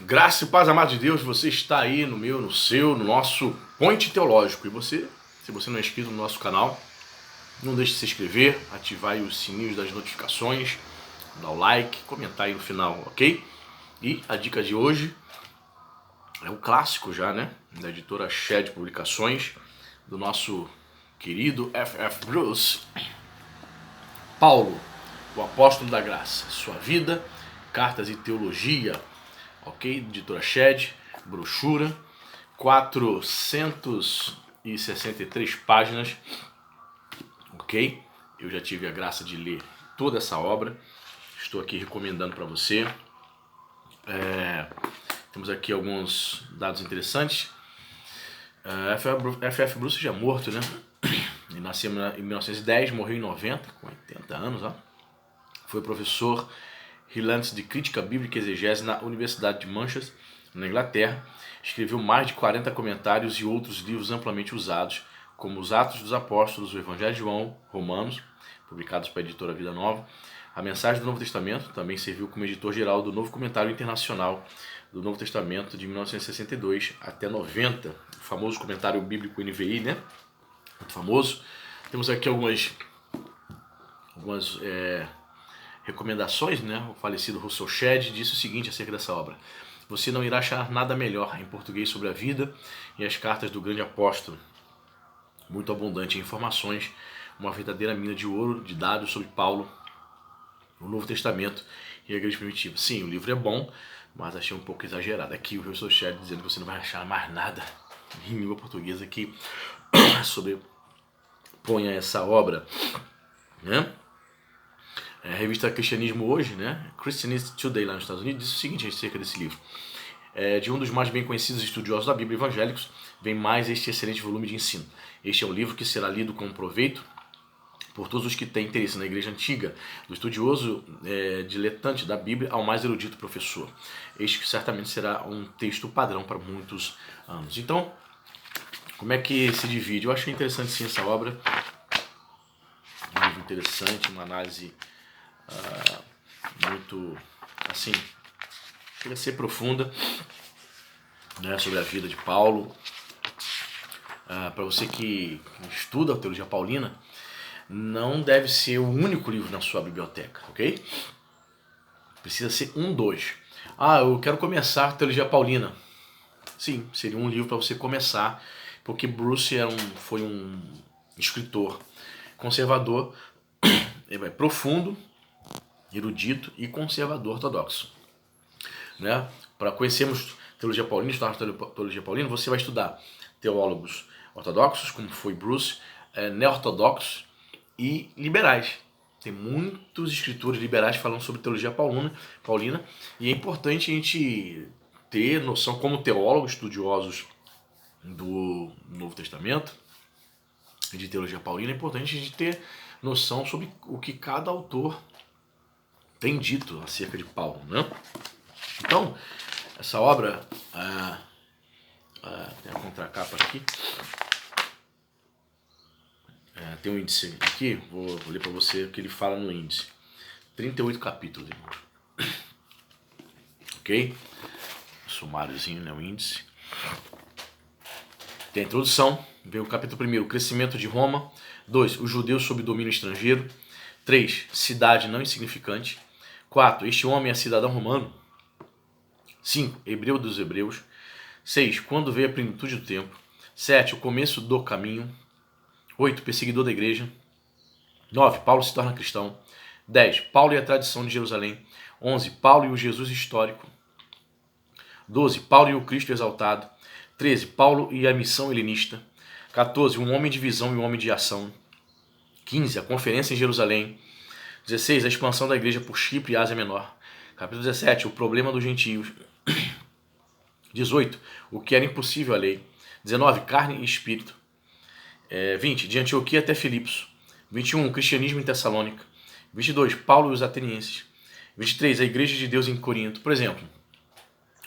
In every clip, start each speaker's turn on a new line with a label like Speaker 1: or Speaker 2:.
Speaker 1: Graça e paz, amado de Deus, você está aí no meu, no seu, no nosso Point Teológico. E você, se você não é inscrito no nosso canal, não deixe de se inscrever, ativar aí os sininhos das notificações, dar o like, comentar aí no final, ok? E a dica de hoje é um clássico já, né? Da editora Shed Publicações, do nosso querido F.F. Bruce. Paulo, o apóstolo da graça, sua vida, cartas e teologia, ok? Editora Shed, brochura, 463 páginas, ok? Eu já tive a graça de ler toda essa obra, estou aqui recomendando para você. Temos aqui alguns dados interessantes. F.F. Bruce já é morto, né? Ele nasceu em 1910, morreu em 90, com 80 anos, ó. Foi professor freelance de crítica bíblica e exegese na Universidade de Manchester, na Inglaterra. Escreveu mais de 40 comentários e outros livros amplamente usados, como Os Atos dos Apóstolos, o Evangelho de João, Romanos, publicados pela editora Vida Nova. A Mensagem do Novo Testamento também serviu como editor-geral do Novo Comentário Internacional do Novo Testamento de 1962 até 90, o famoso comentário bíblico NVI, né? Muito famoso. Temos aqui algumas recomendações, né? O falecido Russell Shedd disse o seguinte acerca dessa obra: você não irá achar nada melhor em português sobre a vida e as cartas do grande apóstolo, muito abundante em informações, uma verdadeira mina de ouro de dados sobre Paulo, o Novo Testamento e a Igreja Primitiva. Sim, o livro é bom, mas achei um pouco exagerado. Aqui o Russell Shedd dizendo que você não vai achar mais nada em língua portuguesa que sobreponha essa obra, né? A revista Cristianismo Hoje, né? Christianity Today, lá nos Estados Unidos, diz o seguinte acerca desse livro. De um dos mais bem conhecidos estudiosos da Bíblia evangélicos, vem mais este excelente volume de ensino. Este é um livro que será lido com proveito por todos os que têm interesse na igreja antiga, do estudioso diletante da Bíblia ao mais erudito professor. Este certamente será um texto padrão para muitos anos. Então, como é que se divide? Eu achei interessante sim essa obra. Um livro interessante, uma análise muito, assim, chega a ser profunda, né, sobre a vida de Paulo. Para você que estuda a teologia paulina, não deve ser o único livro na sua biblioteca, ok? Precisa ser um dos. Eu quero começar a teologia paulina. Sim, seria um livro para você começar, porque Bruce foi um escritor conservador, profundo, erudito e conservador ortodoxo, né? Para conhecermos teologia paulina, estudar teologia paulina, você vai estudar teólogos ortodoxos, como foi Bruce, neo-ortodoxos e liberais. Tem muitos escritores liberais falando sobre teologia paulina, e é importante a gente ter noção, como teólogos estudiosos do Novo Testamento, de teologia paulina, é importante a gente ter noção sobre o que cada autor tem dito acerca de Paulo, né? Então, essa obra tem a contracapa aqui, tem um índice aqui, vou ler para você o que ele fala no índice. 38 capítulos, irmãos. Ok? Sumáriozinho, né? O índice. Tem a introdução, vem o capítulo 1, o crescimento de Roma. 2, os judeus sob domínio estrangeiro. 3, cidade não insignificante. 4, este homem é cidadão romano. 5, hebreu dos hebreus. 6, quando veio a plenitude do tempo. 7, o começo do caminho. 8, perseguidor da igreja. 9, Paulo se torna cristão. 10, Paulo e a tradição de Jerusalém. 11, Paulo e o Jesus histórico. 12, Paulo e o Cristo exaltado. 13, Paulo e a missão helenista. 14, um homem de visão e um homem de ação. 15, a conferência em Jerusalém. 16, a expansão da igreja por Chipre e Ásia Menor. Capítulo 17, o problema dos gentios. 18, o que era impossível à lei. 19, carne e espírito. 20, de Antioquia até Filipos. 21, o cristianismo em Tessalônica. 22, Paulo e os atenienses. 23, a igreja de Deus em Corinto. Por exemplo,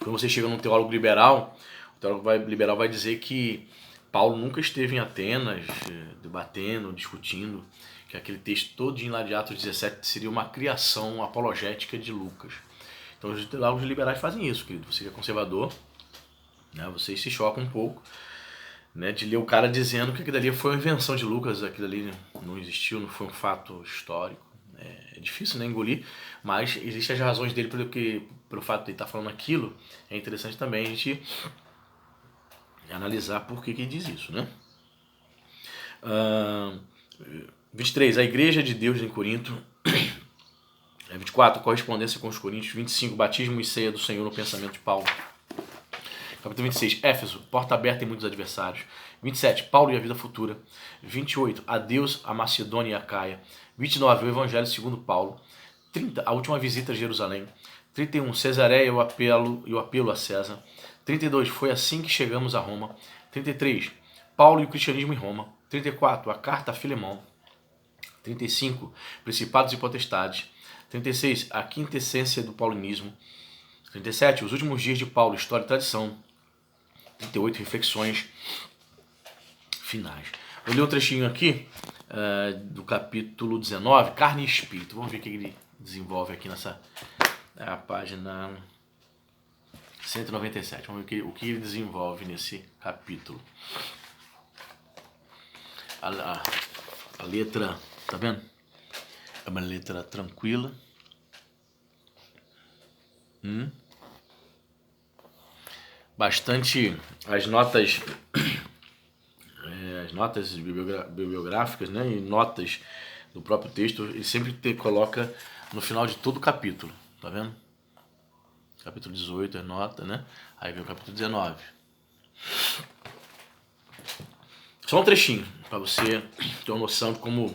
Speaker 1: quando você chega num teólogo liberal, o teólogo liberal vai dizer que Paulo nunca esteve em Atenas debatendo, discutindo, que aquele texto todinho lá de Atos 17 seria uma criação apologética de Lucas. Então os liberais fazem isso, querido. Você que é conservador, né, vocês se chocam um pouco, né, de ler o cara dizendo que aquilo ali foi uma invenção de Lucas, aquilo ali não existiu, não foi um fato histórico. É difícil, né, engolir, mas existem as razões dele pelo fato de ele estar falando aquilo. É interessante também a gente analisar por que ele diz isso, né? 23, a igreja de Deus em Corinto. 24, correspondência com os coríntios. 25, batismo e ceia do Senhor no pensamento de Paulo. Capítulo 26, Éfeso, porta aberta em muitos adversários. 27, Paulo e a vida futura. 28, adeus a Macedônia e a Caia. 29, o Evangelho segundo Paulo. 30, a última visita a Jerusalém. 31, Cesareia e o apelo a César. 32, foi assim que chegamos a Roma. 33, Paulo e o cristianismo em Roma. 34, a carta a Filemão. 35, principados e potestades. 36, a quintessência do paulinismo. 37, os últimos dias de Paulo, história e tradição. 38, reflexões finais. Vou ler um trechinho aqui do capítulo 19, carne e espírito. Vamos ver o que ele desenvolve aqui nessa página 197. Vamos ver o que ele desenvolve nesse capítulo. A letra, tá vendo? É uma letra tranquila. Bastante as notas bibliográficas, né, e notas do próprio texto, ele sempre coloca no final de todo o capítulo, tá vendo? Capítulo 18 é nota, né? Aí vem o capítulo 19. Só um trechinho, para você ter uma noção de como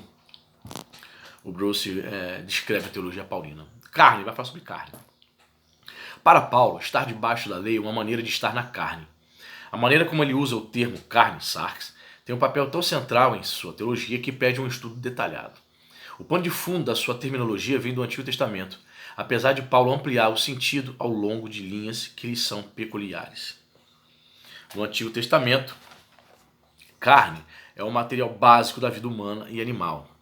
Speaker 1: o Bruce descreve a teologia paulina. Carne, vai falar sobre carne. Para Paulo, estar debaixo da lei é uma maneira de estar na carne. A maneira como ele usa o termo carne, sarx, tem um papel tão central em sua teologia que pede um estudo detalhado. O pano de fundo da sua terminologia vem do Antigo Testamento, apesar de Paulo ampliar o sentido ao longo de linhas que lhe são peculiares. No Antigo Testamento, carne é o material básico da vida humana e animal,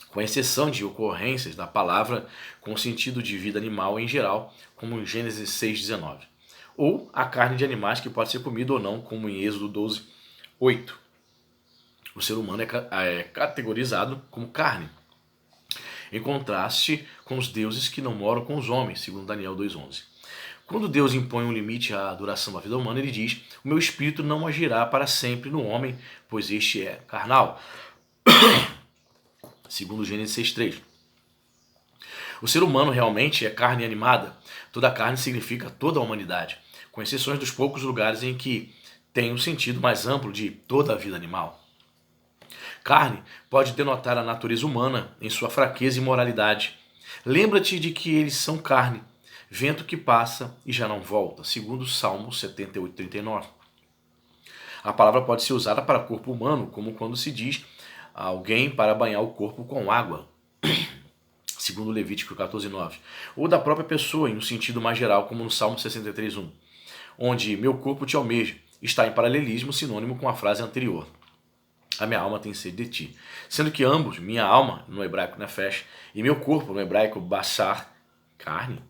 Speaker 1: com exceção de ocorrências da palavra com o sentido de vida animal em geral, como em Gênesis 6,19. Ou a carne de animais que pode ser comida ou não, como em Êxodo 12:8. O ser humano é categorizado como carne, em contraste com os deuses que não moram com os homens, segundo Daniel 2,11. Quando Deus impõe um limite à duração da vida humana, ele diz: o meu espírito não agirá para sempre no homem, pois este é carnal. Segundo Gênesis 6,3. O ser humano realmente é carne animada. Toda carne significa toda a humanidade, com exceções dos poucos lugares em que tem um sentido mais amplo de toda a vida animal. Carne pode denotar a natureza humana em sua fraqueza e imoralidade. Lembra-te de que eles são carne, vento que passa e já não volta, segundo Salmo 78:39. A palavra pode ser usada para corpo humano, como quando se diz a alguém para banhar o corpo com água, segundo Levítico 14:9, ou da própria pessoa em um sentido mais geral, como no Salmo 63:1, onde meu corpo te almeja, está em paralelismo sinônimo com a frase anterior. A minha alma tem sede de ti. Sendo que ambos, minha alma, no hebraico nefesh, e meu corpo, no hebraico bashar, carne,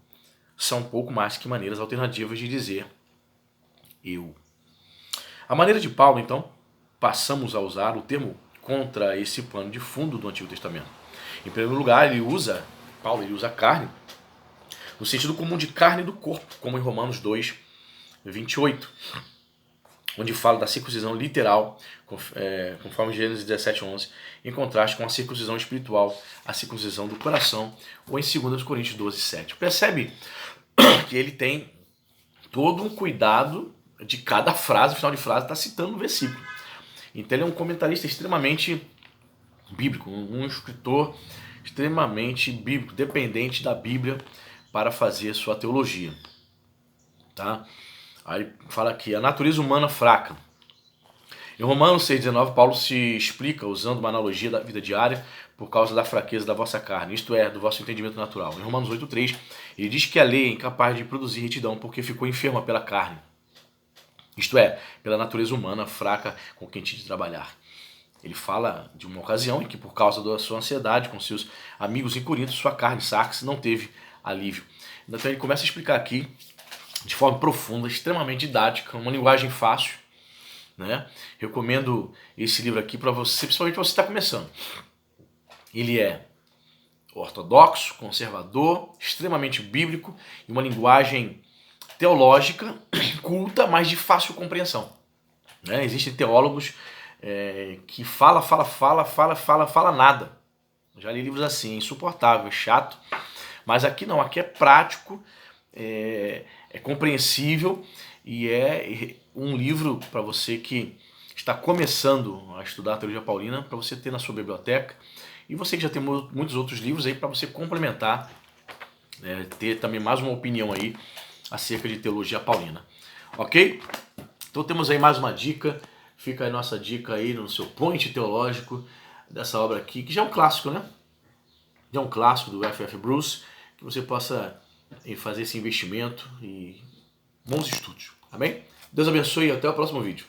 Speaker 1: são pouco mais que maneiras alternativas de dizer eu. A maneira de Paulo, então, passamos a usar o termo contra esse pano de fundo do Antigo Testamento. Em primeiro lugar, Paulo usa carne no sentido comum de carne do corpo, como em Romanos 2:28, onde fala da circuncisão literal, conforme Gênesis 17:11, em contraste com a circuncisão espiritual, a circuncisão do coração, ou em 2 Coríntios 12:7. Percebe que ele tem todo um cuidado de cada frase, final de frase, está citando o versículo. Então ele é um comentarista extremamente bíblico, um escritor extremamente bíblico, dependente da Bíblia para fazer sua teologia. Tá? Aí fala aqui, a natureza humana fraca. Em Romanos 6,19, Paulo se explica usando uma analogia da vida diária por causa da fraqueza da vossa carne, isto é, do vosso entendimento natural. Em Romanos 8,3, ele diz que a lei é incapaz de produzir retidão porque ficou enferma pela carne, isto é, pela natureza humana fraca com quem tinha de trabalhar. Ele fala de uma ocasião em que, por causa da sua ansiedade com seus amigos em Corinto, sua carne, sarx, não teve alívio. Então ele começa a explicar aqui de forma profunda, extremamente didática, uma linguagem fácil, né? Recomendo esse livro aqui para você, principalmente para você que está começando. Ele é ortodoxo, conservador, extremamente bíblico e uma linguagem teológica, culta, mas de fácil compreensão. Né? Existem teólogos que fala nada. Já li livros assim, é insuportável, é chato. Mas aqui não, aqui é prático, é compreensível e é um livro para você que está começando a estudar a teologia paulina, para você ter na sua biblioteca. E você que já tem muitos outros livros aí para você complementar, ter também mais uma opinião aí acerca de teologia paulina. Ok? Então temos aí mais uma dica. Fica a nossa dica aí no seu point teológico dessa obra aqui, que já é um clássico, né? Já é um clássico do F.F. Bruce, que você possa fazer esse investimento e bons estudos. Amém? Deus abençoe e até o próximo vídeo.